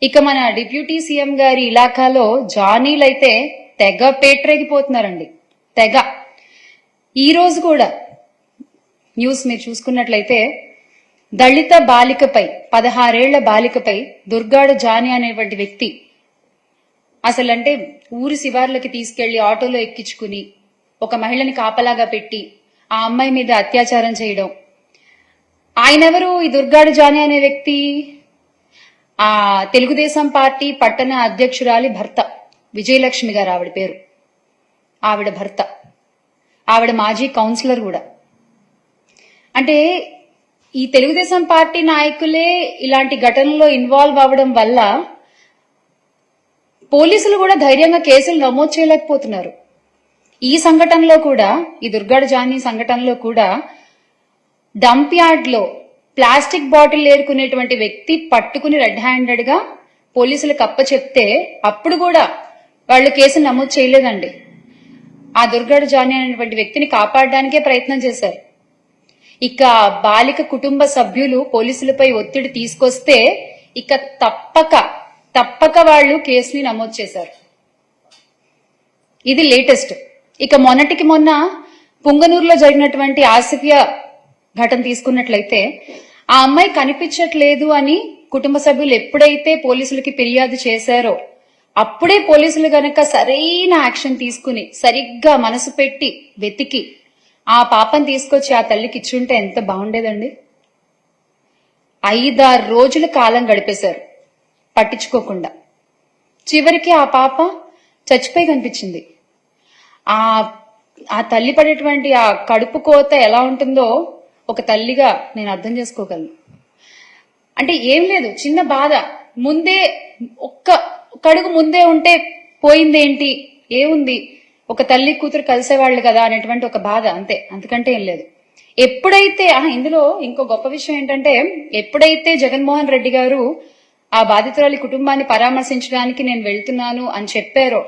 ఇక మన deputy CM గారి ఇలాకాలో జానీలైతే తెగ పేట్రేగిపోతున్నారండి. తెగ. ఈ రోజు కూడా న్యూస్ మీరు చూసుకున్నట్లయితే దళిత బాలికపై 16 ఏళ్ల బాలికపై దుర్గాడ జానీ అనేటువంటి వ్యక్తి అసలంటే ఊరి శివార్లకి తీసుకెళ్లి ఆటోలో ఎక్కించుకుని ఒక మహిళని కాపలాగా పెట్టి ఆ అమ్మాయి మీద అత్యాచారం చేయడం. ఆయనెవరు? ఈ దుర్గాడ జానీ అనే వ్యక్తి ఆ తెలుగుదేశం పార్టీ పట్టణ అధ్యక్షురాలి భర్త, విజయలక్ష్మి గారు ఆవిడ పేరు. ఆవిడ భర్త, ఆవిడ మాజీ కౌన్సిలర్ కూడా. అంటే ఈ తెలుగుదేశం పార్టీ నాయకులే ఇలాంటి ఘటనలో ఇన్వాల్వ్ అవ్వడం వల్ల పోలీసులు కూడా ధైర్యంగా కేసులు నమోదు చేయలేకపోతున్నారు. ఈ సంఘటనలో కూడా, ఈ దుర్గాడ జానీ సంఘటనలో కూడా డంప్ యార్డ్ లో ప్లాస్టిక్ బాటిల్ ఏరుకునేటువంటి వ్యక్తి పట్టుకుని రెడ్ హ్యాండెడ్ గా పోలీసులకు అప్పచెప్తే అప్పుడు కూడా వాళ్ళు కేసు నమోదు చేయలేదండి. ఆ దుర్గాడ జానీ అనేటువంటి వ్యక్తిని కాపాడడానికే ప్రయత్నం చేశారు. ఇక బాలిక కుటుంబ సభ్యులు పోలీసులపై ఒత్తిడి తీసుకొస్తే ఇక తప్పక వాళ్ళు కేసుని నమోదు చేశారు. ఇది లేటెస్ట్. ఇక మొన్నటికి మొన్న పుంగనూరులో జరిగినటువంటి ఆసిఫియా ఘటన తీసుకున్నట్లయితే ఆ అమ్మాయి కనిపించట్లేదు అని కుటుంబ సభ్యులు ఎప్పుడైతే పోలీసులకి ఫిర్యాదు చేశారో అప్పుడే పోలీసులు గనక సరైన యాక్షన్ తీసుకుని సరిగ్గా మనసు పెట్టి వెతికి ఆ పాపని తీసుకొచ్చి ఆ తల్లికి ఇచ్చుంటే ఎంత బాగుండేదండి. 5-6 రోజుల కాలం గడిపేశారు పట్టించుకోకుండా. చివరికి ఆ పాప చచ్చిపోయి కనిపించింది. ఆ తల్లి పడేటువంటి ఆ కడుపు కోత ఎలా ఉంటుందో ఒక తల్లిగా నేను అర్థం చేసుకోగలను. అంటే ఏం లేదు, చిన్న బాధ. ముందే ఒక్క కడుగు ముందే ఉంటే పోయిందేంటి, ఏముంది, ఒక తల్లి కూతురు కలిసేవాళ్ళు కదా అనేటువంటి ఒక బాధ, అంతే, అంతకంటే ఏం లేదు. ఎప్పుడైతే ఇందులో ఇంకో గొప్ప విషయం ఏంటంటే, ఎప్పుడైతే జగన్మోహన్ రెడ్డి గారు ఆ బాధితురాలి కుటుంబాన్ని పరామర్శించడానికి నేను వెళ్తున్నాను అని చెప్పారో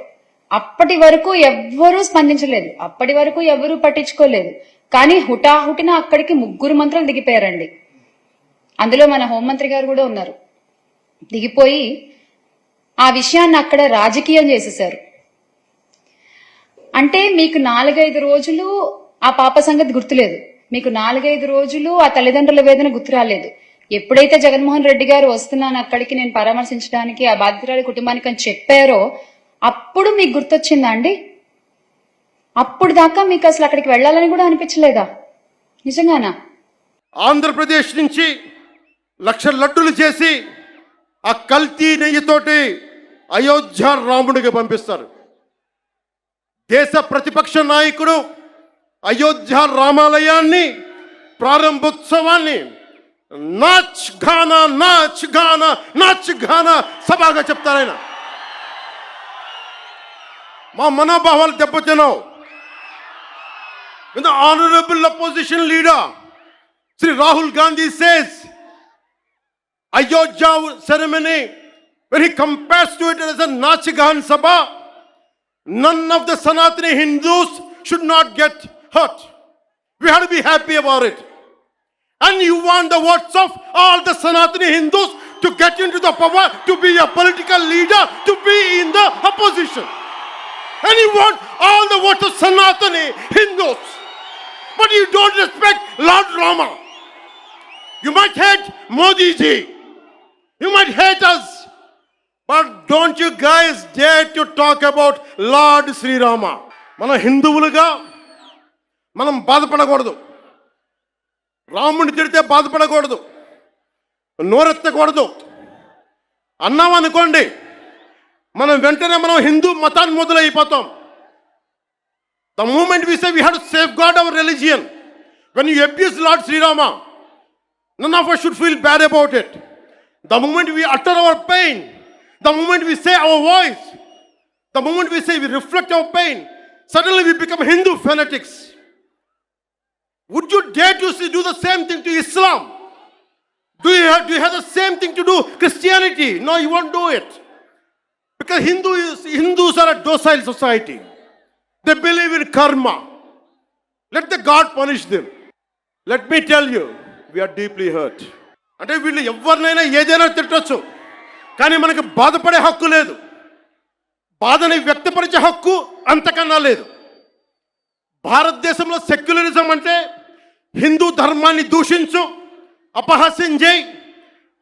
అప్పటి వరకు ఎవ్వరూ స్పందించలేదు, అప్పటి వరకు ఎవరూ పట్టించుకోలేదు. కానీ హుటాహుటిన అక్కడికి 3 మంత్రులు దిగిపోయారండి. అందులో మన హోంమంత్రి గారు కూడా ఉన్నారు. దిగిపోయి ఆ విషయాన్ని అక్కడ రాజకీయం చేసేశారు. అంటే మీకు 4-5 రోజులు ఆ పాప సంగతి గుర్తులేదు, మీకు 4-5 రోజులు ఆ తల్లిదండ్రుల వేదన గుర్తు రాలేదు. ఎప్పుడైతే జగన్మోహన్ రెడ్డి గారు వస్తున్నాను అక్కడికి నేను పరామర్శించడానికి ఆ బాధితురాలి కుటుంబానికి అని చెప్పారో అప్పుడు మీకు గుర్తొచ్చిందా అండి? అప్పుడు దాకా మీకు అసలు అక్కడికి వెళ్ళాలని కూడా అనిపించలేదా? నిజంగానా? ఆంధ్రప్రదేశ్ నుంచి 1,00,000 లడ్డులు చేసి ఆ కల్తీ నెయ్యితోటి అయోధ్య రాముడికి పంపిస్తారు. దేశ ప్రతిపక్ష నాయకుడు అయోధ్య రామాలయాన్ని ప్రారంభోత్సవాన్ని నాచ్ గానా నాచ్ గానా నాచ్ గానా సభగా చెప్తారాయన. మా మనోభావాలు దెబ్బతిన్నావు. When the honorable opposition leader Sri Rahul Gandhi says Ayodhya ceremony, when he compares to it as a Nachigan Sabha, none of the Sanatani Hindus should not get hurt. We have to be happy about it. And you want the votes of all the Sanatani Hindus to get into the power, to be a political leader, to be in the opposition. And you want all the votes of Sanatani Hindus. But you don't respect Lord Rama. You might hate Modi ji. You might hate us. But don't you guys dare to talk about Lord Sri Rama. మన హిందువులుగా మనం బాధపడకూడదు. రాముడిని తిడితే బాధపడకూడదు, నోరెత్తకూడదు. అన్నామనుకోండి మనం వెంటనే హిందూ మతాన్ని మొదలైపోతాం. The moment we say we have to safeguard our religion, when you abuse Lord Sri Rama, none of us should feel bad about it. The moment we utter our pain, the moment we say our voice, the moment we say we reflect our pain, suddenly we become Hindu fanatics. Would you dare to do the same thing to Islam? Do you have the same thing to do Christianity? No, you won't do it. Because Hindus are a docile society. They believe in karma. Let the God punish them. Let me tell you, we are deeply hurt. అంటే వీళ్ళు ఎవరినైనా ఏదైనా తిట్టొచ్చు, కానీ మనకి బాధపడే హక్కు లేదు, బాధని వ్యక్తపరిచే హక్కు అంతకన్నా లేదు. భారతదేశంలో సెక్యులరిజం అంటే హిందూ ధర్మాన్ని దూషించు, అపహాస్యం చేయి,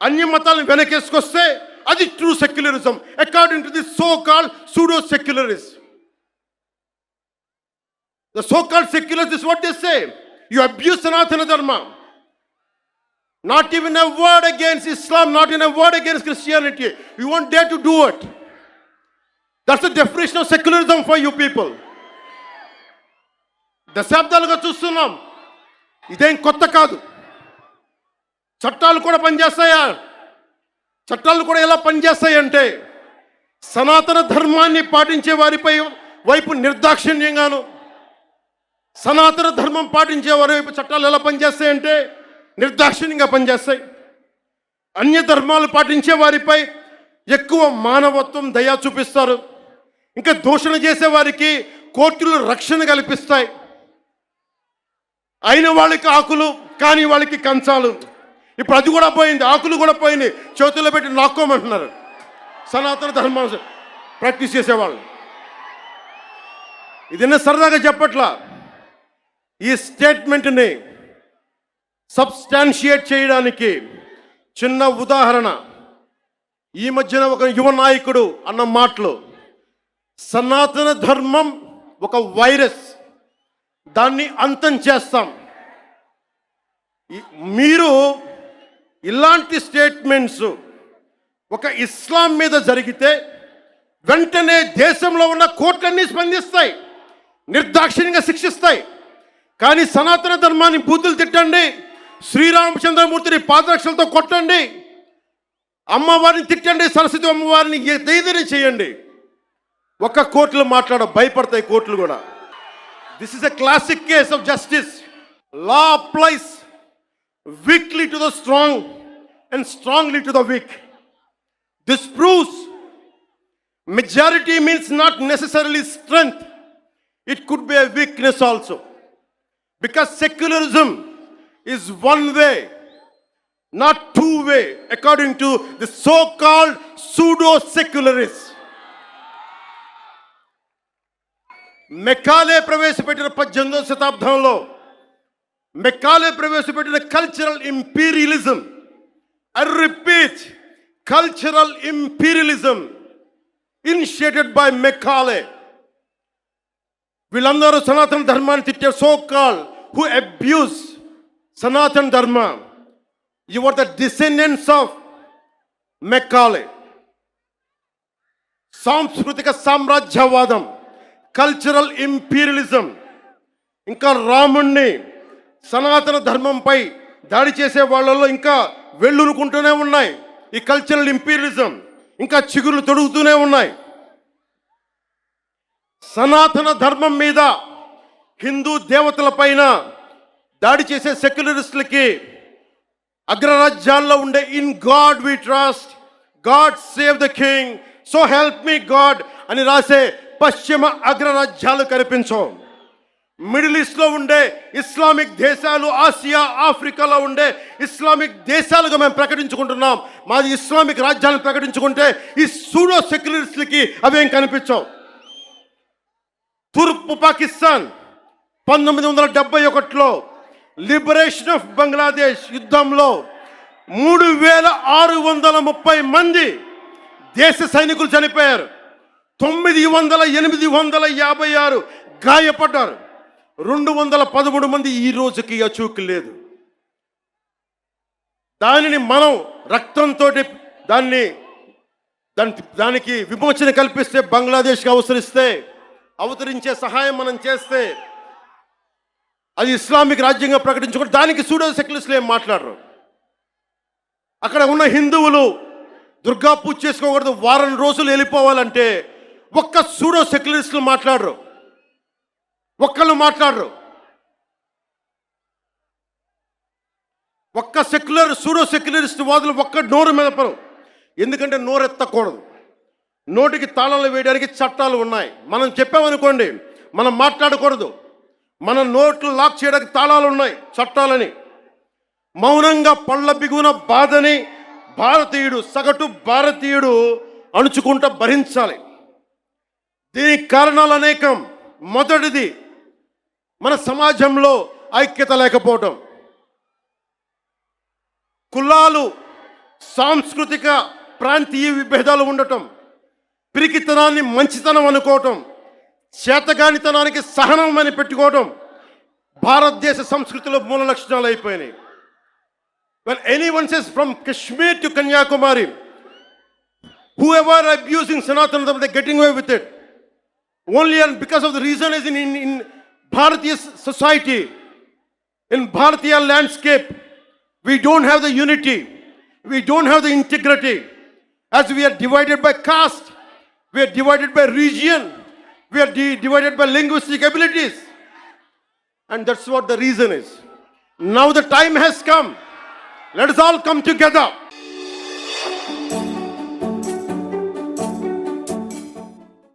అన్య మతాలను వెనకేసుకొస్తే అది true secularism according to the so called pseudo secularist. The so-called secularists is what they say. You abuse Sanatana Dharma. Not even a word against Islam, not even a word against Christianity. You won't dare to do it. That's the definition of secularism for you people. దశాబ్దాలుగా చూస్తున్నాం, ఇదేం కొత్త కాదు. చట్టాలు కూడా పనిచేస్తాయా? చట్టాలు కూడా ఎలా పనిచేస్తాయంటే సనాతన ధర్మాన్ని పాటించే వారిపై వైపు నిర్దాక్షిణ్యంగాను, సనాతన ధర్మం పాటించే వారి వైపు చట్టాలు ఎలా పనిచేస్తాయంటే నిర్దాక్షిణ్యంగా పనిచేస్తాయి. అన్య ధర్మాలు పాటించే వారిపై ఎక్కువ మానవత్వం, దయ చూపిస్తారు. ఇంకా దూషణ చేసే వారికి కోర్టులు రక్షణ కల్పిస్తాయి. అయిన వాళ్ళకి ఆకులు, కాని వాళ్ళకి కంచాలు. ఇప్పుడు అది కూడా పోయింది, ఆకులు కూడా పోయింది, చేతుల్లో పెట్టి నాక్కోమంటున్నారు సనాతన ధర్మం ప్రాక్టీస్ చేసేవాళ్ళు. ఇదన్నా సరదాగా చెప్పట్లా. ఈ స్టేట్మెంట్ని సబ్స్టాన్షియేట్ చేయడానికి చిన్న ఉదాహరణ. ఈ మధ్యన ఒక యువ నాయకుడు అన్న మాటలు, సనాతన ధర్మం ఒక వైరస్, దాన్ని అంతం చేస్తాం. మీరు ఇలాంటి స్టేట్మెంట్స్ ఒక ఇస్లాం మీద జరిగితే వెంటనే దేశంలో ఉన్న కోర్టులన్నీ స్పందిస్తాయి, నిర్దాక్షిణ్యంగా శిక్షిస్తాయి. కానీ సనాతన ధర్మాన్ని బూతులు తిట్టండి, శ్రీరామచంద్రమూర్తిని పాదరక్షలతో కొట్టండి, అమ్మవారిని తిట్టండి, సరస్వతి అమ్మవారిని ఏదైనా చేయండి, ఒక్క కోర్టులు భయపడతాయి కోర్టులు కూడా. This is a classic case of justice. Law applies weekly to the strong and strongly to the week. This proves majority means not necessarily strength, it could be a weakness also, because secularism is one way, not two way, according to the so called pseudo secularists. Macaulay ప్రవేశపెట్టిన 18వ శతాబ్దంలో Macaulay ప్రవేశపెట్టిన cultural imperialism, I repeat, cultural imperialism initiated by Macaulay. వీళ్ళందరూ సనాతన ధర్మాన్ని తిట్టే so call who abuse Sanatan Dharma. You are the descendants of Macaulay. సాంస్కృతిక సామ్రాజ్యవాదం, cultural imperialism, ఇంకా రాముణ్ణి సనాతన ధర్మంపై దాడి చేసే వాళ్ళలో ఇంకా వెళ్ళునుకుంటూనే ఉన్నాయి ఈ కల్చరల్ ఇంపీరియలిజం, ఇంకా చిగురులు తొడుగుతూనే ఉన్నాయి. సనాతన ధర్మం మీద, హిందూ దేవతల పైన దాడి చేసే సెక్యులరిస్టులకి అగ్రరాజ్యాల్లో ఉండే in god we trust, god save the king, so help me god అని రాసే పశ్చిమ అగ్రరాజ్యాలు కనిపించవు. మిడిల్ ఈస్ట్లో ఉండే ఇస్లామిక్ దేశాలు, ఆసియా, ఆఫ్రికాలో ఉండే ఇస్లామిక్ దేశాలుగా మేము ప్రకటించుకుంటున్నాం. మాది ఇస్లామిక్ రాజ్యాలను ప్రకటించుకుంటే ఈ సూడో సెక్యులరిస్టులకి అవేం కనిపించవు. తూర్పు పాకిస్తాన్ 1971లో లిబరేషన్ ఆఫ్ బంగ్లాదేశ్ యుద్ధంలో 3630 మంది దేశ సైనికులు చనిపోయారు, 856 గాయపడ్డారు, 213 మంది ఈ రోజుకి అచూకు లేదు. దానిని మనం రక్తంతో దానికి విమోచన కల్పిస్తే, బంగ్లాదేశ్కి అవతరించే సహాయం మనం చేస్తే అది ఇస్లామిక్ రాజ్యంగా ప్రకటించుకుంటే దానికి సూడో సెక్యులరిస్టులు ఏం మాట్లాడరు. అక్కడ ఉన్న హిందువులు దుర్గా పూజ చేసుకోకూడదు, వారం రోజులు వెళ్ళిపోవాలంటే ఒక్క సూడో సెక్యులరిస్టులు మాట్లాడరు, ఒక్కళ్ళు మాట్లాడరు. ఒక్క సూడో సెక్యులరిస్ట్ వాదులు ఒక్క నోరు మెదపరు. ఎందుకంటే నోరెత్తకూడదు, నోటికి తాళాలు వేయడానికి చట్టాలు ఉన్నాయి. మనం చెప్పామనుకోండి, మనం మాట్లాడకూడదు, మన నోట్లు లాక్ చేయడానికి తాళాలు ఉన్నాయి, చట్టాలని. మౌనంగా పళ్ళ బిగున బాధని భారతీయుడు, సగటు భారతీయుడు అణుచుకుంటూ భరించాలి. దీనికి కారణాలు అనేకం. మొదటిది, మన సమాజంలో ఐక్యత లేకపోవటం, కులాలు, సాంస్కృతిక ప్రాంతీయ విభేదాలు ఉండటం, పిరికితనాన్ని మంచితనం అనుకోవటం, చేతగానితనానికి సహనం అని పెట్టుకోవటం భారతదేశ సంస్కృతిలో మూల లక్షణాలు అయిపోయినాయి. When anyone says from Kashmir to Kanyakumari, whoever abusing Sanatana, they're getting away with it. Only and because of the reason is in Bharatiya society, in Bharatiya landscape, we don't have the unity, we don't have the integrity. As we are divided by caste, we are divided by region, we are divided by linguistic abilities. And that's what the reason is. Now the time has come. Let us all come together.